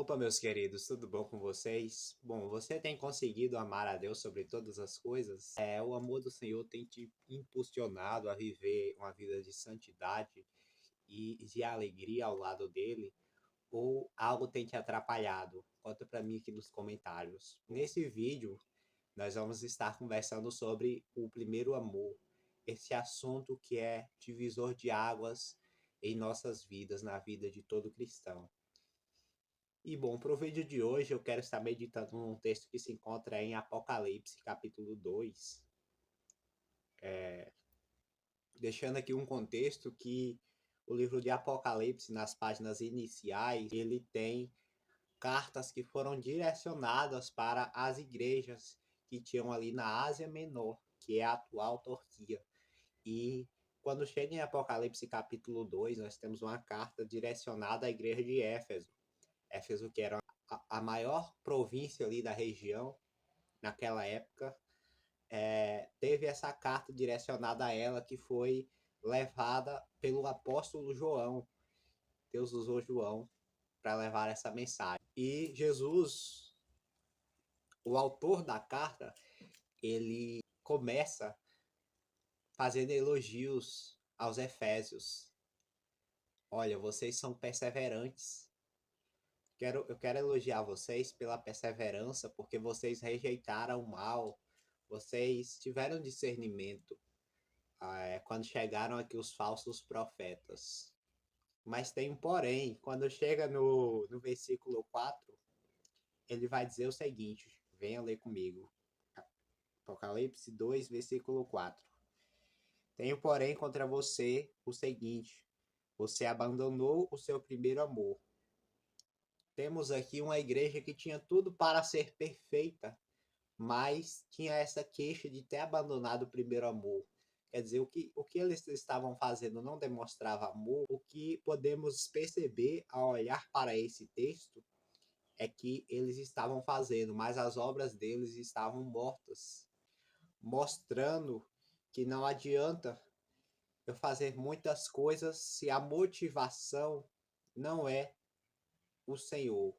Opa, meus queridos, tudo bom com vocês? Bom, você tem conseguido amar a Deus sobre todas as coisas? O amor do Senhor tem te impulsionado a viver uma vida de santidade e de alegria ao lado dele? Ou algo tem te atrapalhado? Conta pra mim aqui nos comentários. Nesse vídeo, nós vamos estar conversando sobre o primeiro amor, esse assunto que é divisor de águas em nossas vidas, na vida de todo cristão. E bom, para o vídeo de hoje eu quero estar meditando num texto que se encontra em Apocalipse, capítulo 2, deixando aqui um contexto que o livro de Apocalipse, nas páginas iniciais, ele tem cartas que foram direcionadas para as igrejas que tinham ali na Ásia Menor, que é a atual Turquia. E quando chega em Apocalipse capítulo 2, nós temos uma carta direcionada à igreja de Éfeso. Éfeso, que era a maior província ali da região naquela época, teve essa carta direcionada a ela que foi levada pelo apóstolo João. Deus usou João para levar essa mensagem. E Jesus, o autor da carta, ele começa fazendo elogios aos efésios. Olha, vocês são perseverantes. Eu quero elogiar vocês pela perseverança, porque vocês rejeitaram o mal, vocês tiveram discernimento quando chegaram aqui os falsos profetas. Mas tem um porém, quando chega no versículo 4, ele vai dizer o seguinte, venha ler comigo. Apocalipse 2, versículo 4. Tenho, porém, contra você o seguinte, você abandonou o seu primeiro amor. Temos aqui uma igreja que tinha tudo para ser perfeita, mas tinha essa queixa de ter abandonado o primeiro amor. Quer dizer, o que eles estavam fazendo não demonstrava amor. O que podemos perceber ao olhar para esse texto é que eles estavam fazendo, mas as obras deles estavam mortas, mostrando que não adianta eu fazer muitas coisas se a motivação não é o Senhor.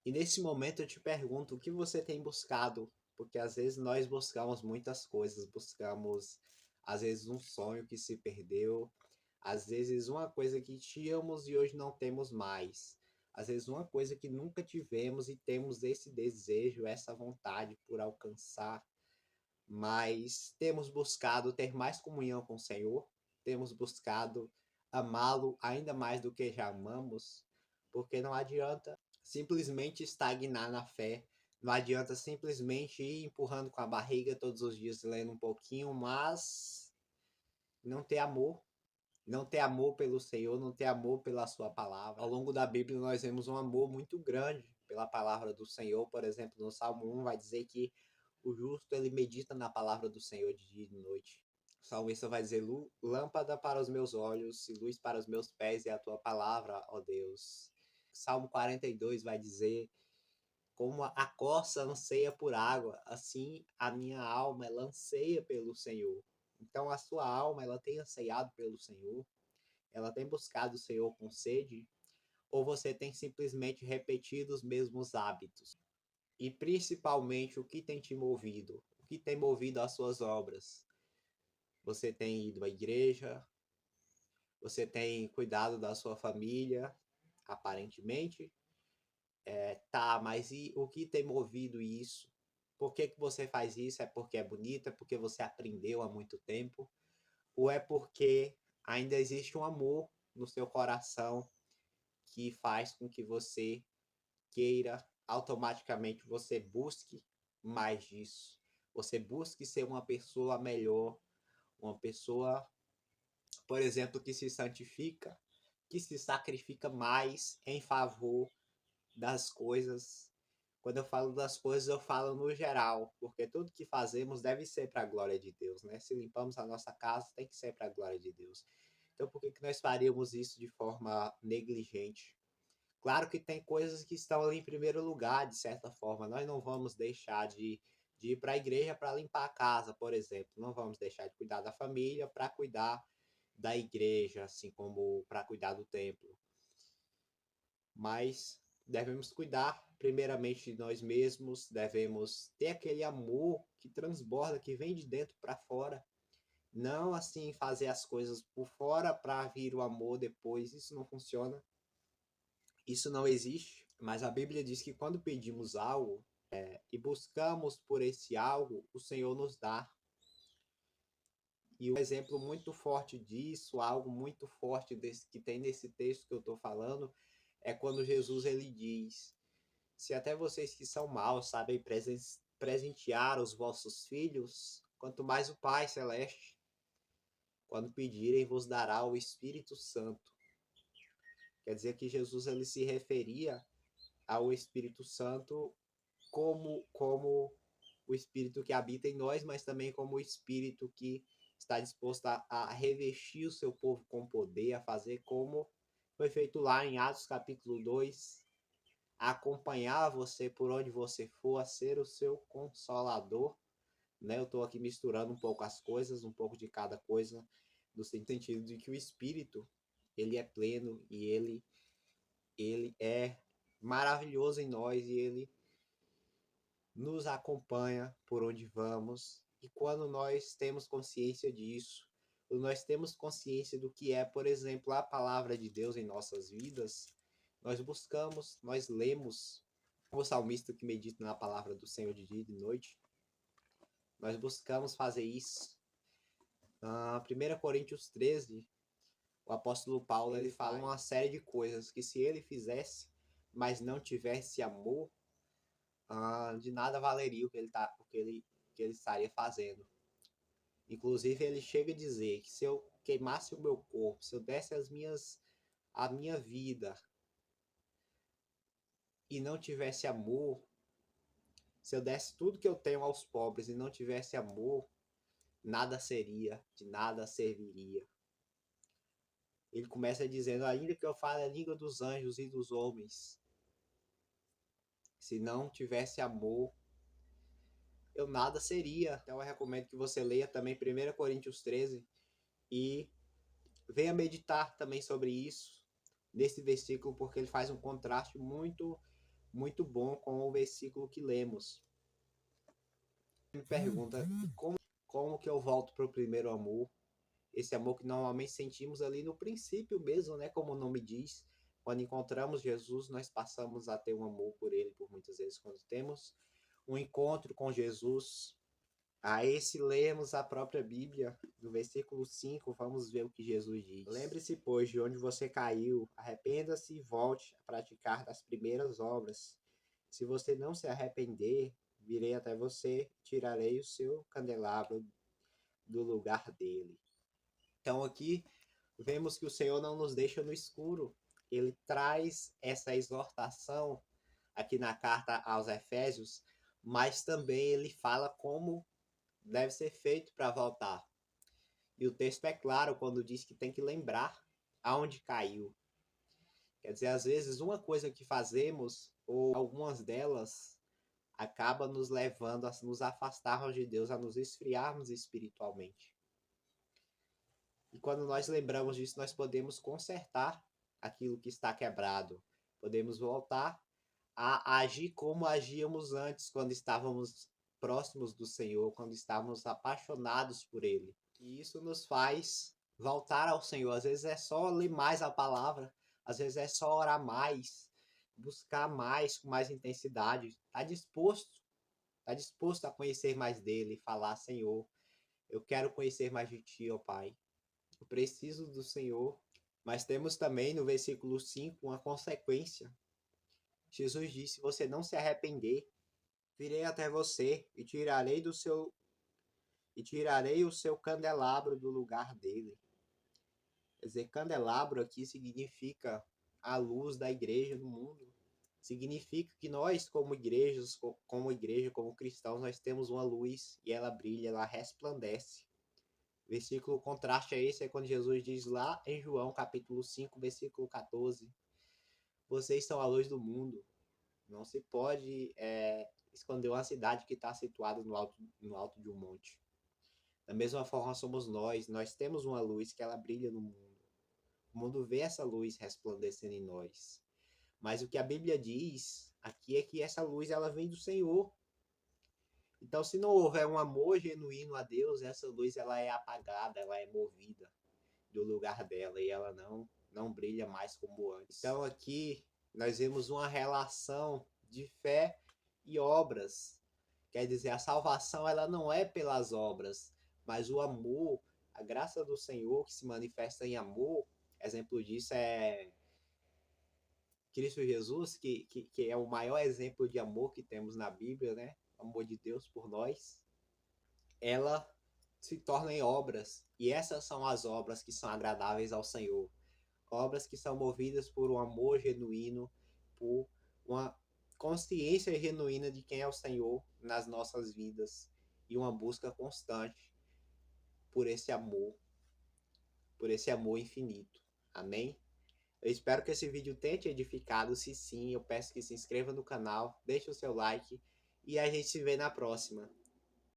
E nesse momento eu te pergunto, o que você tem buscado? Porque às vezes nós buscamos muitas coisas, buscamos às vezes um sonho que se perdeu, às vezes uma coisa que tínhamos e hoje não temos mais, às vezes uma coisa que nunca tivemos e temos esse desejo, essa vontade por alcançar, mas temos buscado ter mais comunhão com o Senhor, temos buscado amá-lo ainda mais do que já amamos, porque não adianta simplesmente estagnar na fé, não adianta simplesmente ir empurrando com a barriga todos os dias, lendo um pouquinho, mas não ter amor. Não ter amor pelo Senhor, não ter amor pela sua palavra. Ao longo da Bíblia nós vemos um amor muito grande pela palavra do Senhor. Por exemplo, no Salmo 1 vai dizer que o justo ele medita na palavra do Senhor de dia e de noite. O salmista vai dizer, lâmpada para os meus olhos e luz para os meus pés é a tua palavra, ó Deus. Salmo 42 vai dizer, como a corça anseia por água, assim a minha alma ela anseia pelo Senhor. Então a sua alma ela tem anseiado pelo Senhor, ela tem buscado o Senhor com sede, ou você tem simplesmente repetido os mesmos hábitos? E principalmente o que tem te movido? O que tem movido as suas obras? Você tem ido à igreja? Você tem cuidado da sua família? Aparentemente? Tá, mas e o que tem movido isso? Por que você faz isso? É porque é bonito? É porque você aprendeu há muito tempo? Ou é porque ainda existe um amor no seu coração que faz com que você queira, automaticamente você busque mais disso? Você busque ser uma pessoa melhor, uma pessoa, por exemplo, que se santifica, que se sacrifica mais em favor das coisas. Quando eu falo das coisas, eu falo no geral, porque tudo que fazemos deve ser para a glória de Deus, né? Se limpamos a nossa casa, tem que ser para a glória de Deus. Então, por que nós faríamos isso de forma negligente? Claro que tem coisas que estão ali em primeiro lugar, de certa forma. Nós não vamos deixar de ir para a igreja para limpar a casa, por exemplo. Não vamos deixar de cuidar da família para cuidar da igreja, assim como para cuidar do templo. Mas Devemos cuidar primeiramente de nós mesmos, devemos ter aquele amor que transborda, que vem de dentro para fora. Não assim fazer as coisas por fora para vir o amor depois. Isso não funciona. Isso não existe. Mas a Bíblia diz que quando pedimos algo e buscamos por esse algo, o Senhor nos dá. E um exemplo muito forte disso, algo muito forte desse, que tem nesse texto que eu estou falando, é quando Jesus ele diz: se até vocês que são maus sabem presentear os vossos filhos, quanto mais o Pai Celeste, quando pedirem, vos dará o Espírito Santo. Quer dizer que Jesus ele se referia ao Espírito Santo como o Espírito que habita em nós, mas também como o Espírito que está disposto a revestir o seu povo com poder, a fazer como foi feito lá em Atos capítulo 2, a acompanhar você por onde você for, a ser o seu consolador. Né? Eu estou aqui misturando um pouco as coisas, um pouco de cada coisa, no sentido de que o Espírito ele é pleno e ele é maravilhoso em nós e ele nos acompanha por onde vamos. E quando nós temos consciência disso, quando nós temos consciência do que é, por exemplo, a palavra de Deus em nossas vidas, nós buscamos, nós lemos, o salmista que medita na palavra do Senhor de dia e de noite, nós buscamos fazer isso. 1 Coríntios 13, o apóstolo Paulo ele fala uma série de coisas que se ele fizesse, mas não tivesse amor, de nada valeria o que ele estaria fazendo. Inclusive ele chega a dizer que se eu queimasse o meu corpo, se eu desse a minha vida e não tivesse amor, se eu desse tudo que eu tenho aos pobres e não tivesse amor, nada seria, de nada serviria. Ele começa dizendo: ainda que eu fale a língua dos anjos e dos homens, se não tivesse amor, eu nada seria. Então eu recomendo que você leia também 1 Coríntios 13 e venha meditar também sobre isso, nesse versículo, porque ele faz um contraste muito, muito bom com o versículo que lemos. Me pergunta como que eu volto para o primeiro amor, esse amor que normalmente sentimos ali no princípio mesmo, né? Como o nome diz, quando encontramos Jesus, nós passamos a ter um amor por ele, por muitas vezes, quando temos um encontro com Jesus. A esse lemos a própria Bíblia, no versículo 5, vamos ver o que Jesus diz. Lembre-se, pois, de onde você caiu, arrependa-se e volte a praticar das primeiras obras. Se você não se arrepender, virei até você, tirarei o seu candelabro do lugar dele. Então aqui vemos que o Senhor não nos deixa no escuro. Ele traz essa exortação aqui na carta aos Efésios, mas também ele fala como deve ser feito para voltar. E o texto é claro quando diz que tem que lembrar aonde caiu. Quer dizer, às vezes uma coisa que fazemos, ou algumas delas, acaba nos levando a nos afastarmos de Deus, a nos esfriarmos espiritualmente. E quando nós lembramos disso, nós podemos consertar aquilo que está quebrado. Podemos voltar a agir como agíamos antes, quando estávamos próximos do Senhor, quando estávamos apaixonados por Ele. E isso nos faz voltar ao Senhor. Às vezes é só ler mais a palavra, às vezes é só orar mais, buscar mais, com mais intensidade. Está disposto a conhecer mais dele, falar: Senhor, eu quero conhecer mais de Ti, ó Pai. Eu preciso do Senhor. Mas temos também no versículo 5 uma consequência. Jesus disse: se você não se arrepender, virei até você e tirarei o seu candelabro do lugar dele. Quer dizer, candelabro aqui significa a luz da igreja no mundo. Significa que nós, como igrejas, como cristãos, nós temos uma luz e ela brilha, ela resplandece. Versículo contraste a esse é quando Jesus diz lá em João capítulo 5, versículo 14: vocês são a luz do mundo. Não se pode esconder uma cidade que está situada no alto de um monte. Da mesma forma somos nós temos uma luz que ela brilha no mundo. O mundo vê essa luz resplandecendo em nós. Mas o que a Bíblia diz aqui é que essa luz ela vem do Senhor. Então, se não houver um amor genuíno a Deus, essa luz ela é apagada, ela é movida do lugar dela e ela não brilha mais como antes. Então, aqui nós vemos uma relação de fé e obras. Quer dizer, a salvação ela não é pelas obras, mas o amor, a graça do Senhor que se manifesta em amor. Exemplo disso é Cristo Jesus, que é o maior exemplo de amor que temos na Bíblia, né? O amor de Deus por nós. Ela se torna em obras, e essas são as obras que são agradáveis ao Senhor. Obras que são movidas por um amor genuíno, por uma consciência genuína de quem é o Senhor nas nossas vidas e uma busca constante por esse amor infinito. Amém? Eu espero que esse vídeo tenha te edificado. Se sim, eu peço que se inscreva no canal, deixe o seu like e a gente se vê na próxima.